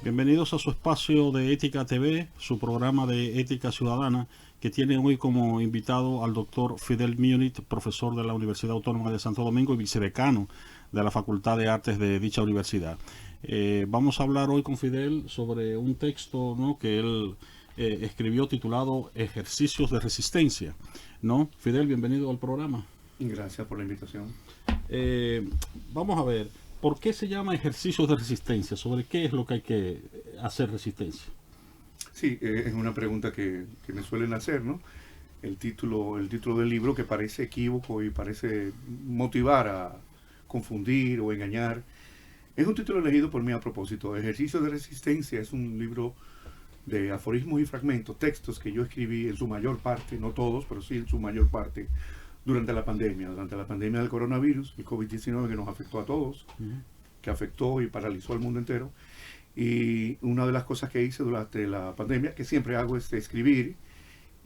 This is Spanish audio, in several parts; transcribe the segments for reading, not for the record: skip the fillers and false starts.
Bienvenidos a su espacio de Ética TV, su programa de Ética Ciudadana, que tiene hoy como invitado al doctor Fidel Munit, profesor de la Universidad Autónoma de Santo Domingo y vicedecano de la Facultad de Artes de dicha universidad. Vamos a hablar hoy con Fidel sobre un texto, ¿no?, que él escribió titulado Ejercicios de Resistencia, ¿no? Fidel, bienvenido al programa. Gracias por la invitación. Vamos a ver, ¿por qué se llama ejercicios de resistencia? ¿Sobre qué es lo que hay que hacer resistencia? Sí, es una pregunta que me suelen hacer, ¿no? El título del libro, que parece equívoco y parece motivar a confundir o engañar, es un título elegido por mí a propósito. Ejercicios de Resistencia es un libro de aforismos y fragmentos, textos que yo escribí en su mayor parte, no todos, pero sí en su mayor parte, durante la pandemia del coronavirus, el COVID-19, que nos afectó a todos, que afectó y paralizó al mundo entero. Y una de las cosas que hice durante la pandemia, que siempre hago, es escribir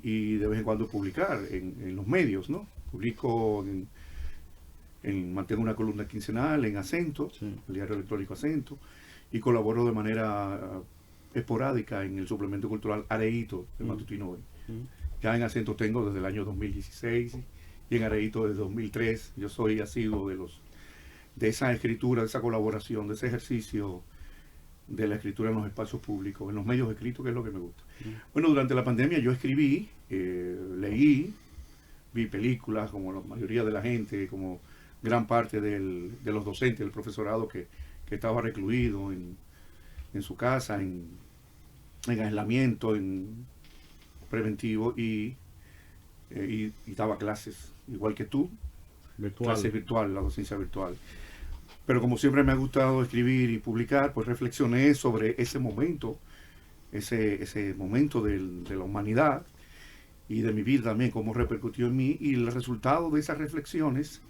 y de vez en cuando publicar en los medios, ¿no? Publico mantengo una columna quincenal en Acento, sí, el diario electrónico Acento, y colaboro de manera esporádica en el suplemento cultural Areíto, el matutino hoy. Ya en Acento tengo desde el año 2016 y en Areíto desde 2003. Yo soy asiduo de esa escritura, de esa colaboración, de ese ejercicio de la escritura en los espacios públicos, en los medios escritos, que es lo que me gusta. Bueno, durante la pandemia yo escribí, leí, vi películas como la mayoría de la gente, como gran parte de los docentes, del profesorado que estaba recluido en su casa, en aislamiento, en preventivo, y daba clases, igual que tú, clases virtual, la docencia virtual. Pero como siempre me ha gustado escribir y publicar, pues reflexioné sobre ese momento, ese momento de la humanidad y de mi vida también, cómo repercutió en mí, y el resultado de esas reflexiones,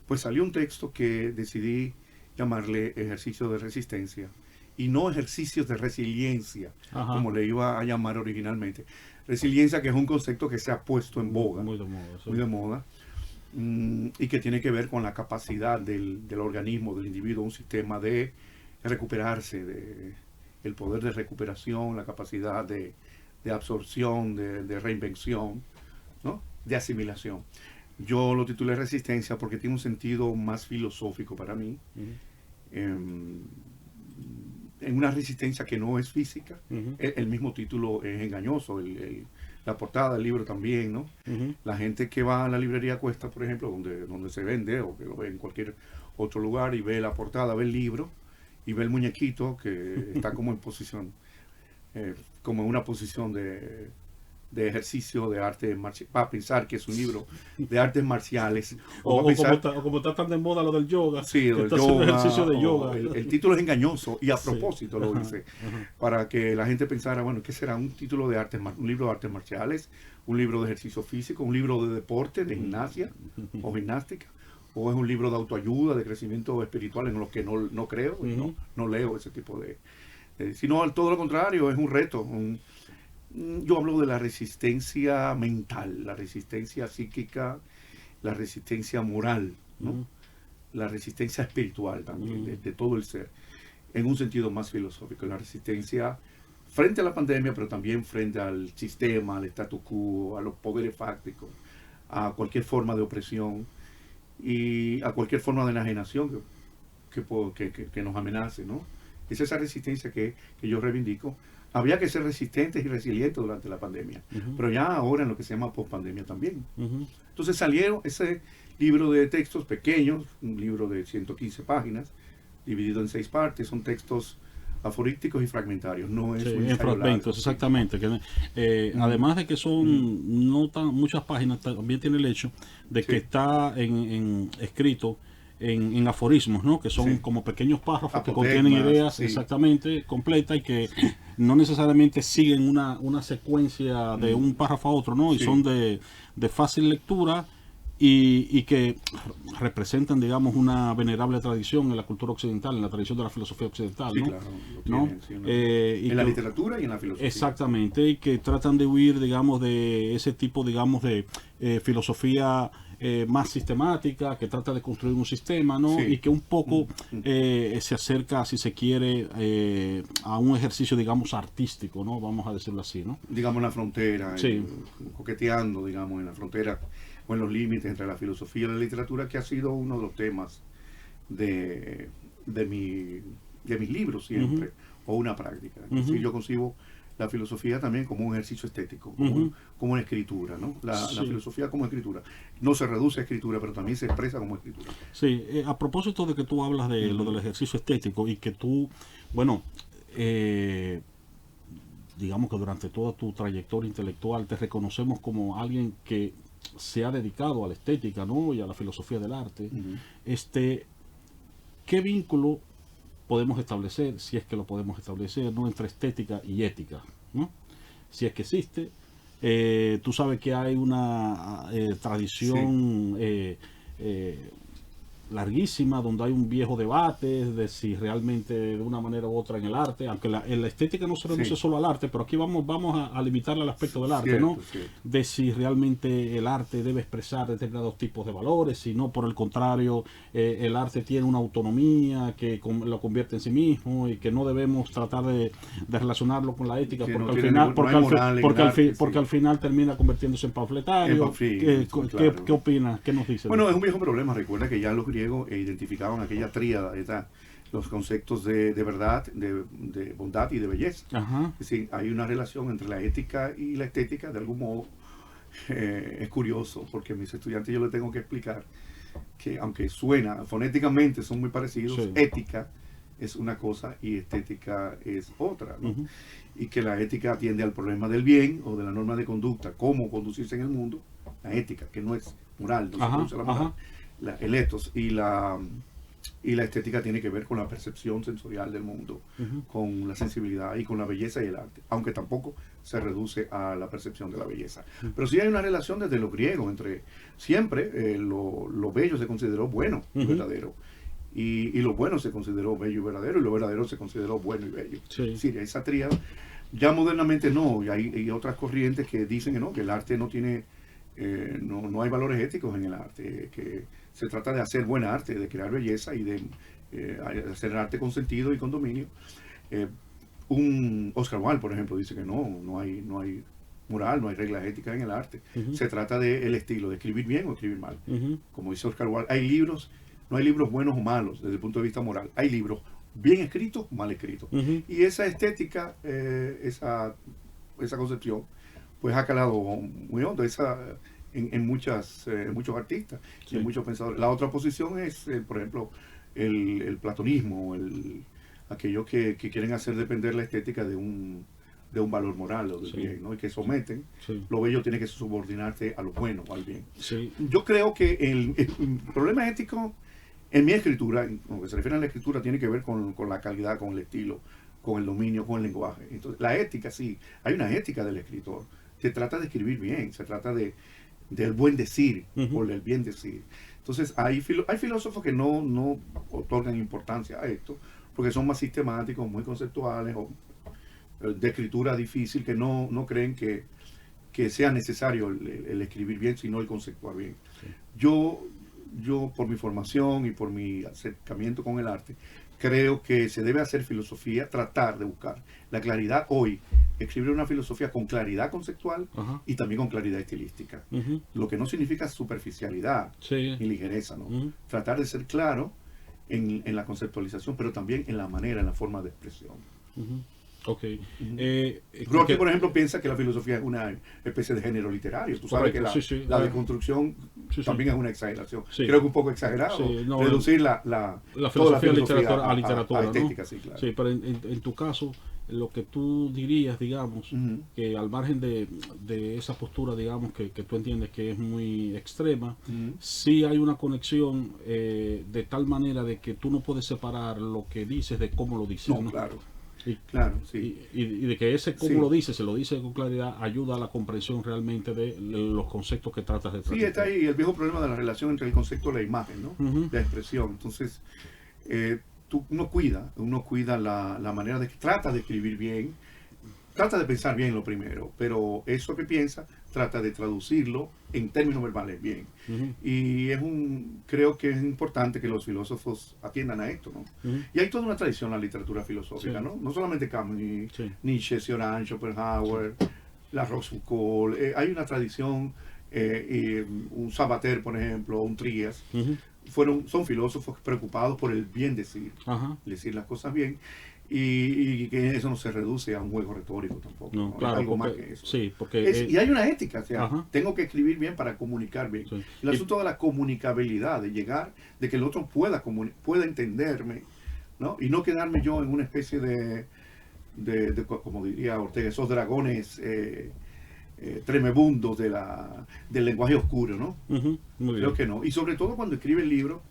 pues salió un texto que decidí llamarle Ejercicios de Resistencia, y no Ejercicios de Resiliencia, como le iba a llamar originalmente. Resiliencia, que es un concepto que se ha puesto en boga, muy de moda, sí, muy de moda, y que tiene que ver con la capacidad del organismo, del individuo, un sistema de recuperarse, el poder de recuperación, la capacidad de absorción, de reinvención, ¿no?, de asimilación. Yo lo titulé Resistencia porque tiene un sentido más filosófico para mí, en una resistencia que no es física. El mismo título es engañoso, la portada del libro también, ¿no? La gente que va a la librería Cuesta, por ejemplo, donde se vende, o que lo ve en cualquier otro lugar, y ve la portada, ve el libro y ve el muñequito que está como en posición, como en una posición de ejercicio de arte marcial, para pensar que es un libro de artes marciales, o como está tan de moda lo del yoga, sí, que está haciendo ejercicio de yoga. El título es engañoso, y a propósito lo hice, para que la gente pensara, bueno, ¿qué será? Un título de artes, un libro de artes marciales, un libro de ejercicio físico, un libro de deporte, de gimnasia o gimnástica, o es un libro de autoayuda, de crecimiento espiritual, en los que no creo, no leo ese tipo sino todo lo contrario, es un reto. Yo hablo de la resistencia mental, la resistencia psíquica, la resistencia moral, ¿no? La resistencia espiritual también, de todo el ser, en un sentido más filosófico. La resistencia frente a la pandemia, pero también frente al sistema, al status quo, a los poderes fácticos, a cualquier forma de opresión y a cualquier forma de enajenación que nos amenace, ¿no? Es esa resistencia que yo reivindico. Había que ser resistentes y resilientes durante la pandemia, pero ya ahora en lo que se llama post-pandemia también. Entonces salieron ese libro de textos pequeños, un libro de 115 páginas, dividido en 6 partes. Son textos aforísticos y fragmentarios, no es un fragmentos, largo, exactamente. Que, además de que son no tan muchas páginas, también tiene el hecho de que está escrito en aforismos, ¿no?, que son como pequeños párrafos que contienen ideas exactamente completas y que no necesariamente siguen una secuencia de un párrafo a otro, ¿no? Y son de fácil lectura y que representan, digamos, una venerable tradición en la cultura occidental, en la tradición de la filosofía occidental, ¿no? Claro, ¿no? En la literatura y en la filosofía. Exactamente, y que tratan de huir, digamos, de ese tipo, digamos, de filosofía más sistemática, que trata de construir un sistema, ¿no? Sí. Y que un poco se acerca, si se quiere, a un ejercicio, digamos, artístico, ¿no? Vamos a decirlo así, ¿no? Digamos, en la frontera, Sí. coqueteando, digamos, en la frontera o en los límites entre la filosofía y la literatura, que ha sido uno de los temas de mis libros siempre, o una práctica. Es decir, yo concibo la filosofía también como un ejercicio estético, como una escritura, ¿no? La filosofía como escritura. No se reduce a escritura, pero también se expresa como escritura. Sí, a propósito de que tú hablas de lo del ejercicio estético y que tú, bueno, digamos que durante toda tu trayectoria intelectual te reconocemos como alguien que se ha dedicado a la estética, ¿no? Y a la filosofía del arte. ¿Qué vínculo podemos establecer, si es que lo podemos establecer, ¿no? Entre estética y ética, ¿no? Si es que existe. Tú sabes que hay una tradición larguísima, donde hay un viejo debate de si realmente de una manera u otra en el arte, aunque la estética no se reduce solo al arte, pero aquí vamos a limitarle al aspecto del arte, ¿no? De si realmente el arte debe expresar determinados tipos de valores, si no, por el contrario, el arte tiene una autonomía que lo convierte en sí mismo y que no debemos tratar de relacionarlo con la ética, porque al final termina convirtiéndose en panfletario. ¿Qué opinas? ¿Qué nos dice? Bueno, es un viejo problema. Recuerda que ya los griegos identificaban aquella tríada, los conceptos de verdad, de bondad y de belleza. Es decir, hay una relación entre la ética y la estética, de algún modo. Es curioso, porque a mis estudiantes yo les tengo que explicar que, aunque suena, fonéticamente son muy parecidos, ética es una cosa y estética es otra, ¿no? Y que la ética atiende al problema del bien o de la norma de conducta, cómo conducirse en el mundo, la ética, que no es moral, no se produce la moral, el ethos, y la estética tiene que ver con la percepción sensorial del mundo, con la sensibilidad y con la belleza y el arte, aunque tampoco se reduce a la percepción de la belleza. Pero sí hay una relación desde los griegos, entre siempre lo bello se consideró bueno y verdadero, y lo bueno se consideró bello y verdadero, y lo verdadero se consideró bueno y bello. Es decir, esa tríada, ya modernamente no, y hay otras corrientes que dicen que no, que el arte no tiene, no hay valores éticos en el arte, que se trata de hacer buen arte, de crear belleza y de hacer arte con sentido y con dominio. Oscar Wilde, por ejemplo, dice que no hay moral, no hay reglas éticas en el arte. Se trata del estilo, de escribir bien o escribir mal. Como dice Oscar Wilde, no hay libros buenos o malos desde el punto de vista moral. Hay libros bien escritos o mal escritos. Y esa estética, esa concepción, pues ha calado muy hondo en muchos artistas y en muchos pensadores. La otra posición es, por ejemplo, el platonismo, aquellos que quieren hacer depender la estética de un valor moral o del bien, ¿no? Y que someten, lo bello tiene que subordinarse a lo bueno o al bien. Yo creo que el problema ético en mi escritura, en lo que se refiere a la escritura, tiene que ver con la calidad, con el estilo, con el dominio, con el lenguaje. Entonces, la ética, sí, hay una ética del escritor. Se trata de escribir bien, se trata del buen decir, o del bien decir. Entonces, hay filósofos que no otorgan importancia a esto, porque son más sistemáticos, muy conceptuales, o de escritura difícil, que no creen que sea necesario el escribir bien, sino el conceptuar bien. Yo, por mi formación y por mi acercamiento con el arte, creo que se debe hacer filosofía, tratar de buscar la claridad hoy, escribir una filosofía con claridad conceptual y también con claridad estilística. Lo que no significa superficialidad ni ligereza, ¿no? Tratar de ser claro en la conceptualización, pero también en la manera, en la forma de expresión. Rocky, por ejemplo, piensa que la filosofía es una especie de género literario. Tú sabes que la deconstrucción también es una exageración. Creo que un poco exagerado reducir la filosofía a literatura, a estética, ¿no? Claro. Sí, pero en tu caso, lo que tú dirías, digamos, que al margen de esa postura, digamos, que tú entiendes que es muy extrema, sí hay una conexión de tal manera de que tú no puedes separar lo que dices de cómo lo dices. No, claro. Claro, sí. Y de que ese cómo lo dice, se lo dice con claridad, ayuda a la comprensión realmente de los conceptos que tratas de tratar. Sí, está ahí el viejo problema de la relación entre el concepto y la imagen, ¿no? La expresión. Entonces, uno cuida la manera de que trata de escribir bien, trata de pensar bien lo primero, pero eso que piensa trata de traducirlo en términos verbales bien. Y creo que es importante que los filósofos atiendan a esto, ¿no? Y hay toda una tradición en la literatura filosófica, ¿no? No solamente Camus, Nietzsche, Cioran, Schopenhauer, la Rochefoucauld, hay una tradición, un Sabater, por ejemplo, un Trías, son filósofos preocupados por el bien decir las cosas bien, y que eso no se reduce a un juego retórico tampoco. No, ¿no? claro, Es algo porque, más que eso. sí, porque Y hay una ética, o sea, tengo que escribir bien para comunicar bien. Sí. El asunto de la comunicabilidad, de llegar, de que el otro pueda entenderme, ¿no? Y no quedarme yo en una especie de como diría Ortega, esos dragones tremebundos del lenguaje oscuro, ¿no? Muy Creo bien. que no. Y sobre todo cuando escribe el libro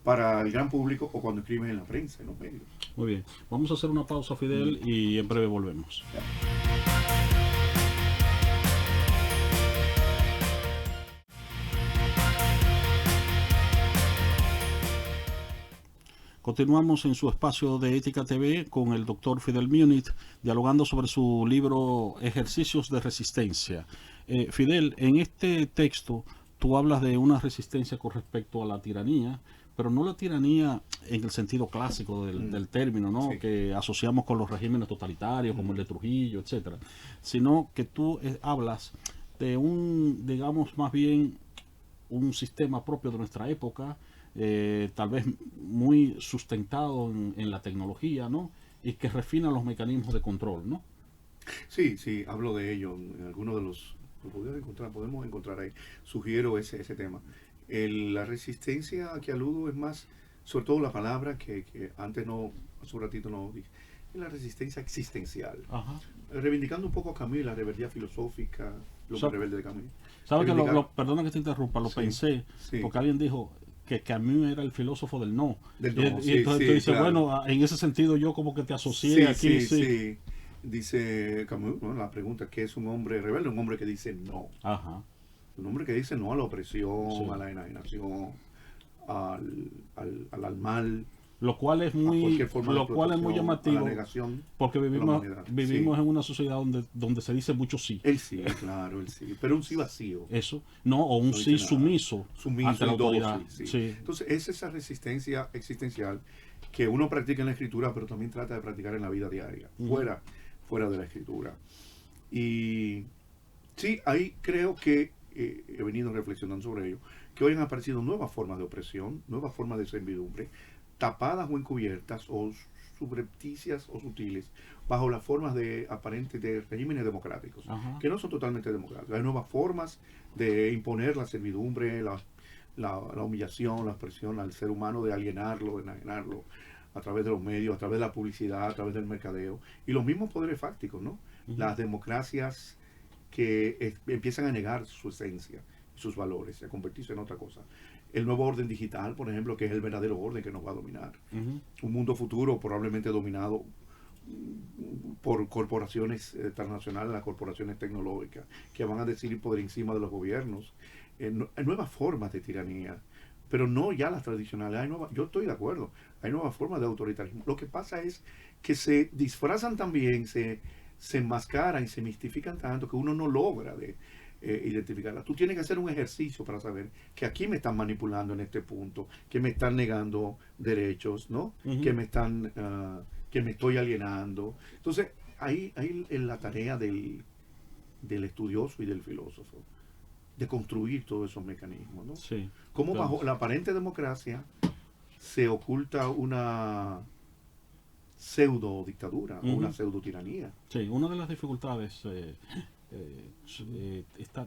para el gran público o cuando escribe en la prensa, en los medios. Muy bien. Vamos a hacer una pausa, Fidel, y en breve volvemos. Continuamos en su espacio de Ética TV con el doctor Fidel Múnich, dialogando sobre su libro Ejercicios de Resistencia. Fidel, en este texto tú hablas de una resistencia con respecto a la tiranía, pero no la tiranía en el sentido clásico del término, ¿no? Sí. Que asociamos con los regímenes totalitarios, como el de Trujillo, etcétera, sino que tú hablas de digamos, más bien un sistema propio de nuestra época, tal vez muy sustentado en la tecnología, ¿no? Y que refina los mecanismos de control, ¿no? Sí, hablo de ello en algunos de podemos encontrar ahí. Sugiero ese tema. La resistencia a que aludo es más, sobre todo la palabra que antes hace un ratito no dije, es la resistencia existencial. Ajá. Reivindicando un poco a Camus, la rebeldía filosófica, lo rebelde de Camus. ¿Sabes que perdona que te interrumpa, lo pensé, porque alguien dijo que Camus era el filósofo del no. Y entonces tú dices, claro. Bueno, en ese sentido yo como que te asocié aquí. Sí. Dice Camus, ¿no? La pregunta, ¿qué es un hombre rebelde? Un hombre que dice no. Ajá. Un hombre que dice no a la opresión, a la enajenación, al mal. Lo cual es muy llamativo, porque vivimos en una sociedad donde se dice mucho sí. El sí, claro, el sí, pero un sí vacío. Eso, no, o un no sí sumiso ante la autoridad. Sí. Entonces es esa resistencia existencial que uno practica en la escritura, pero también trata de practicar en la vida diaria, fuera de la escritura. Y sí, ahí creo que he venido reflexionando sobre ello, que hoy han aparecido nuevas formas de opresión, nuevas formas de servidumbre, tapadas o encubiertas o subrepticias o sutiles bajo las formas aparentes de regímenes democráticos, que no son totalmente democráticos. Hay nuevas formas de imponer la servidumbre, la humillación, la opresión al ser humano, de alienarlo, de enajenarlo a través de los medios, a través de la publicidad, a través del mercadeo, y los mismos poderes fácticos, ¿no? Las democracias que empiezan a negar su esencia, sus valores, a convertirse en otra cosa. El nuevo orden digital, por ejemplo, que es el verdadero orden que nos va a dominar. Un mundo futuro probablemente dominado por corporaciones transnacionales, las corporaciones tecnológicas, que van a decidir por encima de los gobiernos. Hay nuevas formas de tiranía, pero no ya las tradicionales. Yo estoy de acuerdo, hay nuevas formas de autoritarismo. Lo que pasa es que se disfrazan también, se enmascaran y se mistifican tanto que uno no logra identificarla. Tú tienes que hacer un ejercicio para saber que aquí me están manipulando en este punto, que me están negando derechos, ¿no? Que me estoy alienando. Entonces, ahí es la tarea del estudioso y del filósofo, de construir todos esos mecanismos, ¿no? Sí, cómo bajo la aparente democracia se oculta una pseudo dictadura o una pseudo tiranía. Sí, una de las dificultades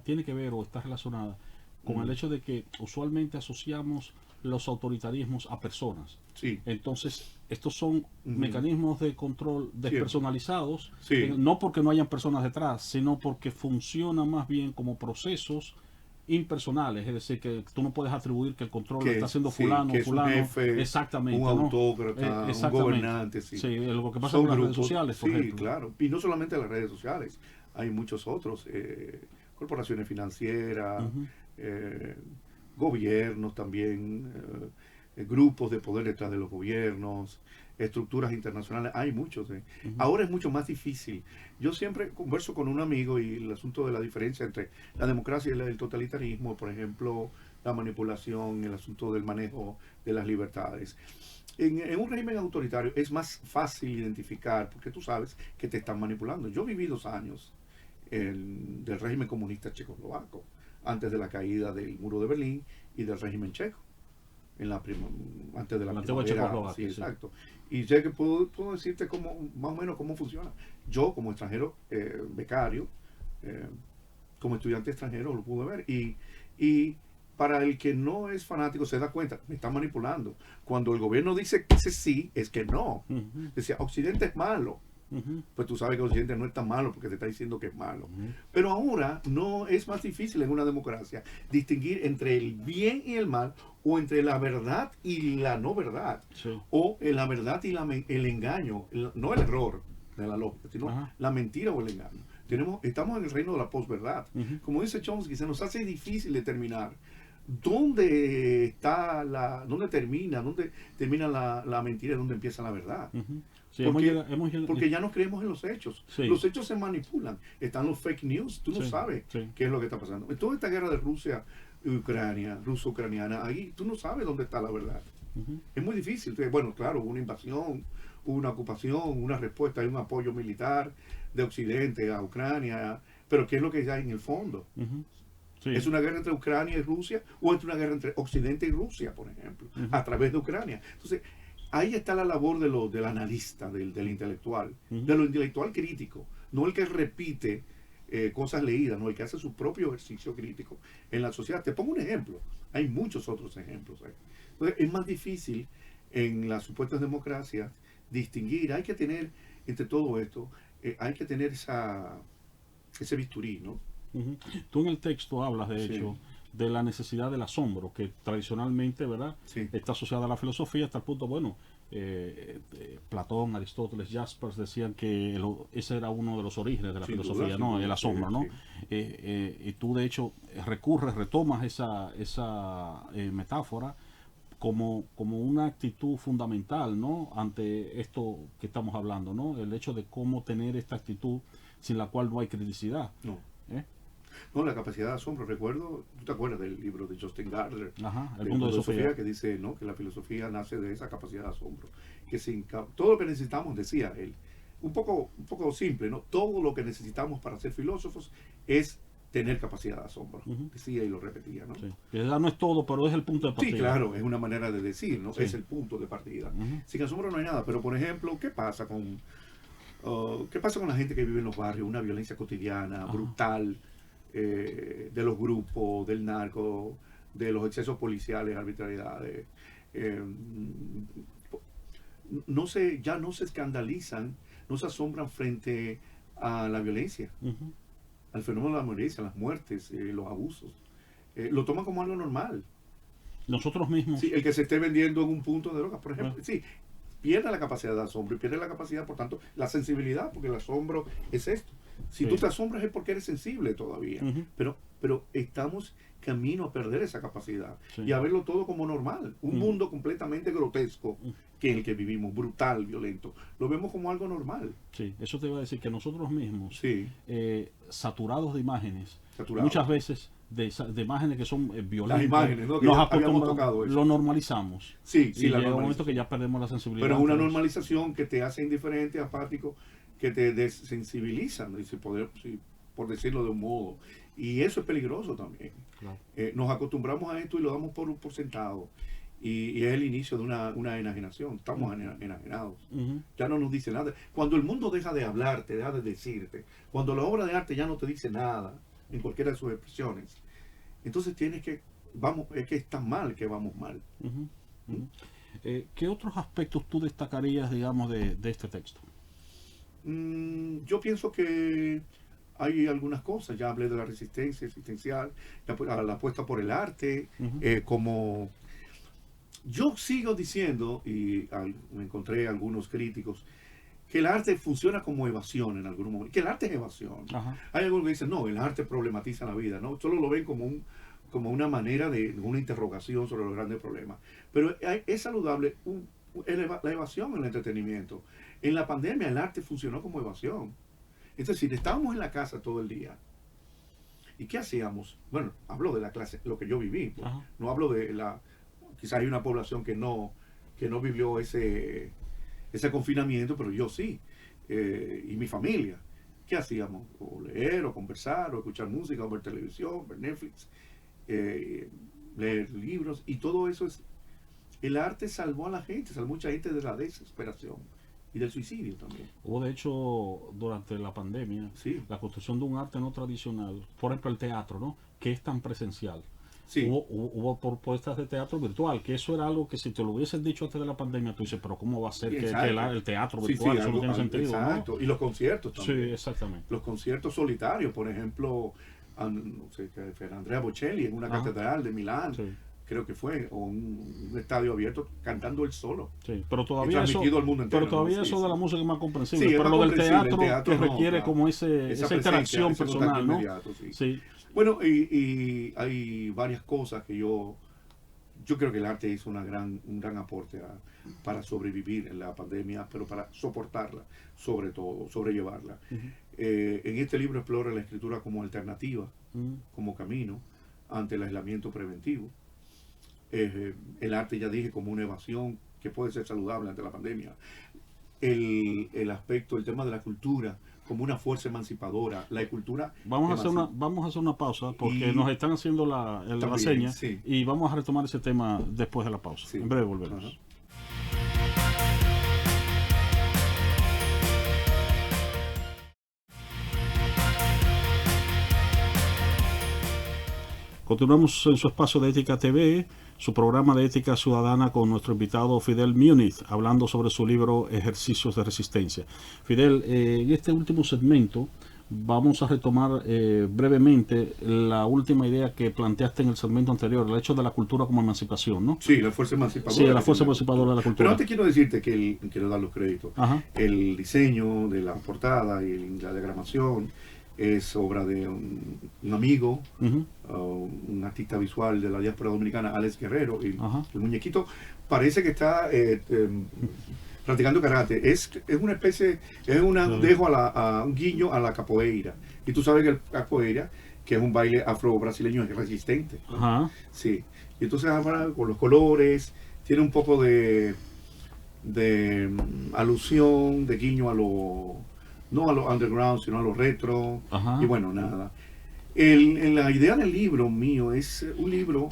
tiene que ver o está relacionada con el hecho de que usualmente asociamos los autoritarismos a personas. Sí. Entonces, estos son mecanismos de control despersonalizados, sí. No porque no hayan personas detrás, sino porque funcionan más bien como procesos impersonales, es decir, que tú no puedes atribuir que el control lo está haciendo fulano, que es fulano, un jefe, exactamente, un autócrata, un gobernante. Sí, lo que pasa con las redes sociales, por ejemplo. Sí, claro, y no solamente las redes sociales, hay muchos otros, corporaciones financieras, gobiernos también, grupos de poder detrás de los gobiernos, estructuras internacionales, hay muchos. Ujú. Ahora es mucho más difícil. Yo siempre converso con un amigo y el asunto de la diferencia entre la democracia y el totalitarismo, por ejemplo, la manipulación, el asunto del manejo de las libertades. En un régimen autoritario es más fácil identificar, porque tú sabes que te están manipulando. Yo viví 2 años del régimen comunista checoslovaco, antes de la caída del muro de Berlín y del régimen checo, antes de la primavera. Sí, exacto. Y ya que puedo decirte más o menos cómo funciona. Yo, como extranjero, becario, como estudiante extranjero, lo pude ver. Y para el que no es fanático se da cuenta, me están manipulando. Cuando el gobierno dice que sí, es que no. Ujú. Decía, Occidente es malo. Ujú. Pues tú sabes que Occidente no es tan malo porque te está diciendo que es malo. Ujú. Pero ahora no es más difícil en una democracia distinguir entre el bien y el mal, o entre la verdad y la no verdad, Sí. o la verdad y el engaño, no el error de la lógica, sino Ajá. la mentira o el engaño. Estamos en el reino de la posverdad. Ujú. Como dice Chomsky, se nos hace difícil determinar dónde termina la mentira y dónde empieza la verdad. Ujú. Sí, Porque, porque ya no creemos en los hechos. Sí. Los hechos se manipulan. Están los fake news. Tú no Sí, sabes sí. qué es lo que está pasando. En toda esta guerra de Rusia y Ucrania, ruso-ucraniana, ahí tú no sabes dónde está la verdad. Ujú. Es muy difícil. Bueno, claro, hubo una invasión, hubo una ocupación, una respuesta, hay un apoyo militar de Occidente a Ucrania. Pero ¿qué es lo que hay en el fondo? Ujú. Sí. ¿Es una guerra entre Ucrania y Rusia o es una guerra entre Occidente y Rusia, por ejemplo, Ujú. a través de Ucrania? Entonces, ahí está la labor del analista, del intelectual, Ujú. de lo intelectual crítico, no el que repite cosas leídas, no el que hace su propio ejercicio crítico en la sociedad. Te pongo un ejemplo, hay muchos otros ejemplos ahí. Entonces, es más difícil en las supuestas democracias distinguir, hay que tener entre todo esto, hay que tener ese bisturí, ¿no? Ujú. Tú en el texto hablas, de Sí. hecho, de la necesidad del asombro, que tradicionalmente, ¿verdad?, Sí. está asociada a la filosofía hasta el punto, bueno, Platón, Aristóteles, Jaspers decían que ese era uno de los orígenes de la Sin duda, filosofía, sin ¿no? duda, El asombro, sí, ¿no? sí. Y tú, de hecho, retomas esa metáfora como una actitud fundamental, ¿no?, ante esto que estamos hablando, ¿no? El hecho de cómo tener esta actitud sin la cual no hay criticidad. No. ¿Eh? No, la capacidad de asombro. Recuerdo, ¿tú te acuerdas del libro de Justin Gardner? Ajá, el de mundo de Sofía. que dice, ¿no?, que la filosofía nace de esa capacidad de asombro. Que todo lo que necesitamos, decía él, un poco simple, ¿no? Todo lo que necesitamos para ser filósofos es tener capacidad de asombro. Ujú. Decía y lo repetía, ¿no? Sí. Que ya no es todo, pero es el punto de partida. Sí, claro, es una manera de decir, ¿no? Sí. Es el punto de partida. Ujú. Sin asombro no hay nada. Pero, por ejemplo, ¿qué pasa con la gente que vive en los barrios? Una violencia cotidiana, Ajá. brutal, de los grupos, del narco, de los excesos policiales, arbitrariedades. Ya no se escandalizan, no se asombran frente a la violencia, Ujú. al fenómeno de la violencia, las muertes, los abusos. Lo toman como algo normal. Nosotros mismos. Sí, el que se esté vendiendo en un punto de droga, por ejemplo. Bueno. Sí, pierde la capacidad de asombro y pierde la capacidad, por tanto, la sensibilidad, porque el asombro es esto. Si Sí. tú te asombras es porque eres sensible todavía, Ujú. pero estamos camino a perder esa capacidad Sí. y a verlo todo como normal. Un Ujú. mundo completamente grotesco, que es el que vivimos, brutal, violento, lo vemos como algo normal. Sí, eso te iba a decir que nosotros mismos, Sí, saturados de imágenes, saturados. muchas veces de imágenes que son violentas, Las imágenes, ¿no?, que nos ya habíamos acostumbramos, tocado eso. lo normalizamos. Sí, Y la llega un momento normalización. que ya perdemos la sensibilidad. Pero es una ante eso. normalización que te hace indiferente, apático, que te desensibiliza, ¿no? Por decirlo de un modo. Y eso es peligroso también. Claro. Nos acostumbramos a esto y lo damos por sentado. Y es el inicio de una enajenación. Estamos enajenados. Ujú. Ya no nos dice nada. Cuando el mundo deja de hablarte, deja de decirte, cuando la obra de arte ya no te dice nada, en cualquiera de sus expresiones, entonces es que está mal que vamos mal. Ujú. Ujú. ¿Qué otros aspectos tú destacarías, digamos, de este texto? Yo pienso que hay algunas cosas. Ya hablé de la resistencia existencial, la apuesta por el arte, Ujú. como yo sigo diciendo, y me encontré algunos críticos, que el arte funciona como evasión en algún momento, que el arte es evasión. Ajá. Hay algunos que dicen, no, el arte problematiza la vida, ¿no? Solo lo ven como una manera de una interrogación sobre los grandes problemas. Pero es saludable la evasión en el entretenimiento. En la pandemia el arte funcionó como evasión. Es decir, estábamos en la casa todo el día. ¿Y qué hacíamos? Bueno, hablo de la clase, lo que yo viví. Pues. No hablo de la... Quizás hay una población que no vivió ese confinamiento, pero yo sí. Y mi familia. ¿Qué hacíamos? O leer, o conversar, o escuchar música, o ver televisión, ver Netflix, leer libros. Y todo eso es... El arte salvó a la gente, salvó a mucha gente de la desesperación. Y del suicidio también. Hubo, de hecho, durante la pandemia, sí, la construcción de un arte no tradicional, por ejemplo, el teatro, ¿no? Que es tan presencial. Sí. Hubo propuestas de teatro virtual, que eso era algo que si te lo hubiesen dicho antes de la pandemia, tú dices, pero ¿cómo va a ser que el teatro virtual? Eso no tiene sentido, exacto. ¿No? Y los conciertos también. Sí, exactamente. Los conciertos solitarios, por ejemplo, no sé, Andrea Bocelli en una catedral de Milán. Sí. Creo que fue, o un estadio abierto cantando él solo. Sí, pero todavía eso, al mundo entero, pero todavía eso de la música es más comprensible. Sí, pero lo del teatro que requiere como esa interacción personal, ¿no? Sí. Bueno, y hay varias cosas que yo creo que el arte hizo un gran aporte para sobrevivir en la pandemia, pero para soportarla, sobre todo, sobrellevarla. En este libro explora la escritura como alternativa, como camino ante el aislamiento preventivo. El arte, ya dije, como una evasión que puede ser saludable ante la pandemia. El aspecto, el tema de la cultura como una fuerza emancipadora. La cultura... Vamos a hacer una pausa porque nos están haciendo la seña, sí. Y vamos a retomar ese tema después de la pausa. Sí. En breve volvemos. Continuamos en su espacio de Ética TV, su programa de ética ciudadana con nuestro invitado Fidel Múñiz, hablando sobre su libro Ejercicios de Resistencia. Fidel, en este último segmento vamos a retomar brevemente la última idea que planteaste en el segmento anterior, el hecho de la cultura como emancipación, ¿no? Sí, la fuerza emancipadora. Sí, la fuerza emancipadora de la cultura. Pero antes quiero decirte que quiero dar los créditos. El diseño de la portada y la diagramación es obra de un amigo, un artista visual de la diáspora dominicana, Alex Guerrero, y el muñequito parece que está practicando karate. Es una especie, es un dejo a un guiño a la capoeira. Y tú sabes que el capoeira, que es un baile afro-brasileño, es resistente. Sí. Y entonces ahora con los colores, tiene un poco de alusión, de guiño a no a lo underground, sino a lo retro. Y bueno, nada. La idea del libro mío es un libro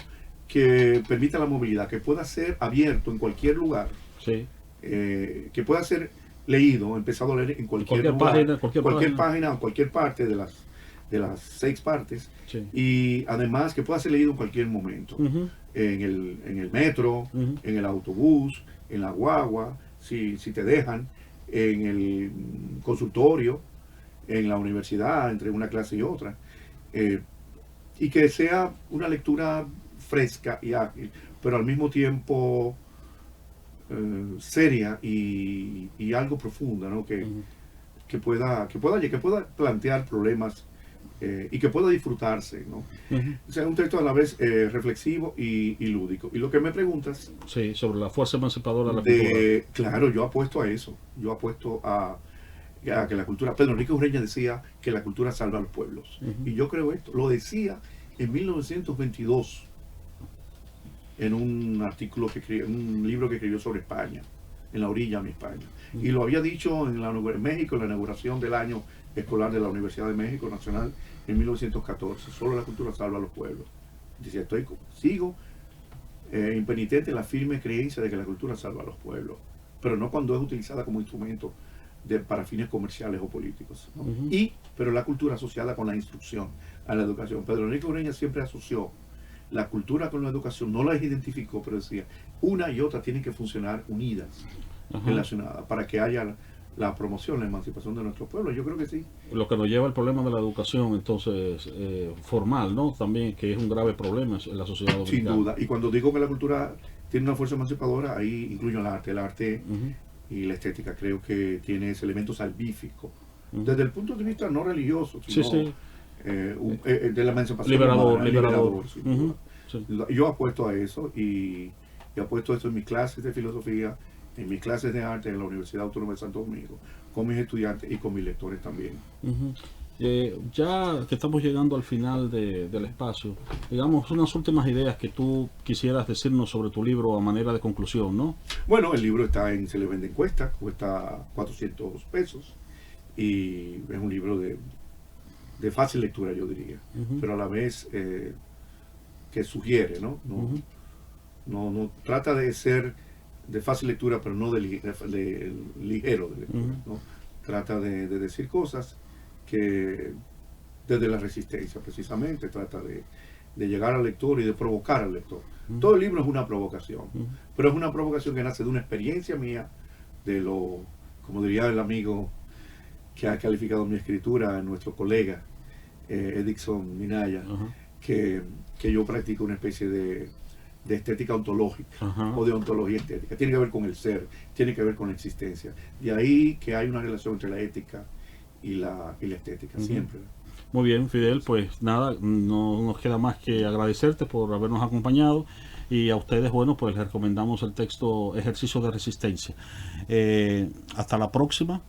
que permita la movilidad, que pueda ser abierto en cualquier lugar. Sí. Que pueda ser leído, empezado a leer en cualquier lugar, cualquier página o cualquier parte de las 6 partes. Sí. Y además que pueda ser leído en cualquier momento. En el metro, en el autobús, en la guagua, si te dejan, en el consultorio, en la universidad, entre una clase y otra, y que sea una lectura fresca y ágil, pero al mismo tiempo seria y algo profunda, ¿no? Que pueda plantear problemas y que pueda disfrutarse, ¿no? O sea, un texto a la vez reflexivo y lúdico. Y lo que me preguntas... Sí, sobre la fuerza emancipadora de la cultura. Claro, yo apuesto a eso. Yo apuesto a que la cultura... Pedro Enrique Ureña decía que la cultura salva a los pueblos. Y yo creo esto. Lo decía en 1922 en un artículo un libro que escribió sobre España, en la orilla de España. Y lo había dicho en México, en la inauguración del año escolar de la Universidad de México Nacional en 1914. Solo la cultura salva a los pueblos. Dice, sigo impenitente en la firme creencia de que la cultura salva a los pueblos, pero no cuando es utilizada como instrumento para fines comerciales o políticos, ¿no? Pero la cultura asociada con la instrucción, a la educación. Pedro Enrique Ureña siempre asoció la cultura con la educación, no las identificó, pero decía, una y otra tienen que funcionar unidas, relacionadas, para que haya la promoción, la emancipación de nuestro pueblo. Yo creo que sí. Lo que nos lleva al problema de la educación, entonces, formal, ¿no? También, que es un grave problema en la sociedad dominicana. Sin duda. Y cuando digo que la cultura tiene una fuerza emancipadora, ahí incluyo el arte y la estética. Creo que tiene ese elemento salvífico. Desde el punto de vista no religioso, sino de la emancipación. Liberador. Yo apuesto a eso y apuesto a eso en mis clases de filosofía en mis clases de arte en la Universidad Autónoma de Santo Domingo, con mis estudiantes y con mis lectores también. Ya que estamos llegando al final del espacio, digamos unas últimas ideas que tú quisieras decirnos sobre tu libro a manera de conclusión, ¿no? Bueno, el libro se le vende en cuesta 400 pesos y es un libro de fácil lectura, yo diría, pero a la vez que sugiere, ¿no? No trata de ser de fácil lectura, pero no de ligero de lectura, ¿no? Trata de decir cosas que desde la resistencia precisamente trata de llegar al lector y de provocar al lector. Todo el libro es una provocación, pero es una provocación que nace de una experiencia mía, como diría el amigo que ha calificado mi escritura, nuestro colega Edixon Minaya, que yo practico una especie de estética ontológica o de ontología estética. Tiene que ver con el ser, tiene que ver con la existencia. De ahí que hay una relación entre la ética y la estética, siempre. Muy bien, Fidel, pues nada, no nos queda más que agradecerte por habernos acompañado, y a ustedes, bueno, pues les recomendamos el texto Ejercicio de Resistencia. Hasta la próxima.